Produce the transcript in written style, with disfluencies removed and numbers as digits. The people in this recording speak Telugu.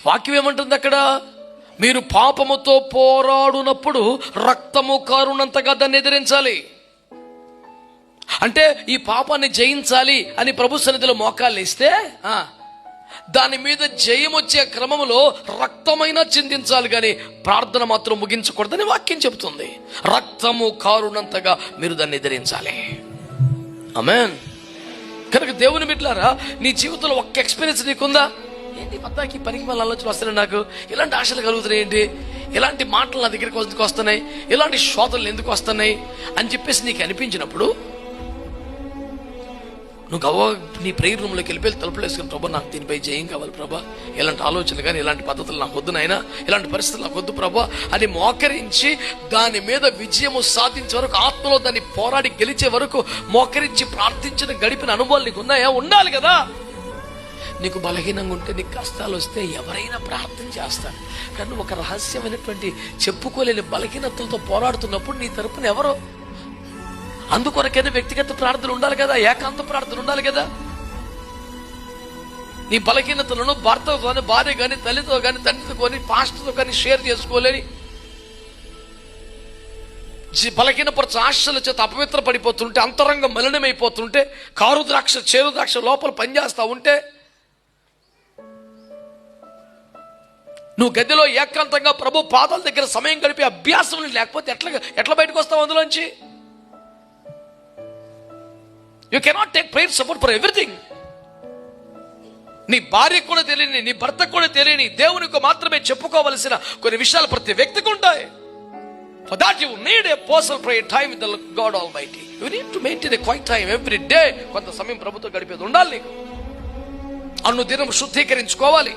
వాక్యం ఏమంటుంది అక్కడ? మీరు పాపముతో పోరాడునప్పుడు రక్తము కారునంతగా దాన్ని ఎదిరించాలి. అంటే ఈ పాపాన్ని జయించాలి అని ప్రభు సన్నిధిలో మోకాళ్ళు ఇస్తే దాని మీద జయం వచ్చే క్రమంలో రక్తమైనా చిందించాలి, కానీ ప్రార్థన మాత్రం ముగించకూడదని వాక్యం చెబుతుంది. రక్తము కారునంతగా మీరు దాన్ని ఎదిరించాలి. ఆమేన్. కనుక దేవుని బిడ్డలారా, నీ జీవితంలో ఒక్క ఎక్స్పీరియన్స్ నీకుందా? ఏంటి పద్దాకి పనికి మళ్ళీ ఆలోచన వస్తున్నాయి, నాకు ఇలాంటి ఆశలు కలుగుతున్నాయి, ఏంటి ఇలాంటి మాటలు నా దగ్గరికి ఎందుకు వస్తున్నాయి, ఇలాంటి శోధనలు ఎందుకు వస్తున్నాయి అని చెప్పేసి నీకు అనిపించినప్పుడు నువ్వు గవ్వ నీ ప్రేయర్ రూమ్లోకి వెళ్ళిపోయి తలుపులు వేసుకుని, ప్రభా నాకు దీనిపై జయం కావాలి ప్రభా, ఇలాంటి ఆలోచనలు కానీ ఇలాంటి పద్ధతులు నాకు వద్దు నాయనా, ఇలాంటి పరిస్థితులు నాకు వద్దు ప్రభా అని మోకరించి దాని మీద విజయము సాధించే వరకు, ఆత్మలో దాన్ని పోరాడి గెలిచే వరకు మోకరించి ప్రార్థించిన గడిపిన అనుభవాలు నీకు ఉన్నాయా? ఉండాలి కదా. నీకు బలహీనంగా ఉంటే, నీకు కష్టాలు వస్తే ఎవరైనా ప్రార్థన చేస్తారు, కానీ ఒక రహస్యమైనటువంటి చెప్పుకోలేని బలహీనతలతో పోరాడుతున్నప్పుడు నీ తరపున ఎవరో, అందుకొరకైనా వ్యక్తిగత ప్రార్థన ఉండాలి కదా, ఏకాంత ప్రార్థన ఉండాలి కదా. నీ బలహీనతలను భర్తతో కానీ, భార్య కానీ, తల్లితో కానీ, తండ్రితో కానీ, పాస్టర్తో కానీ షేర్ చేసుకోలేని, బలహీనపరచ ఆశల చేత అపవిత్ర పడిపోతుంటే, అంతరంగం మలినమైపోతుంటే, కారు ద్రాక్ష చేరు ద్రాక్ష లోపల పనిచేస్తా ఉంటే, నువ్వు గదిలో ఏకాంతంగా ప్రభు పాదాల దగ్గర సమయం గడిపే అభ్యాసం లేకపోతే ఎట్లా బయటకు వస్తావు అందులోంచి? You cannot take prayer support for everything. నీ భార్యకు కూడా తెలియని, నీ భర్తకు కూడా తెలియని, దేవునికి మాత్రమే చెప్పుకోవలసిన కొన్ని విషయాలు ప్రతి వ్యక్తికి ఉంటాయి. For that you need a personal prayer time with the God Almighty. You need to maintain a quiet time every day. కొంత సమయం ప్రభుతో గడిపేది ఉండాలి నీకు. అన్ను దినం శుద్ధీకరించుకోవాలి.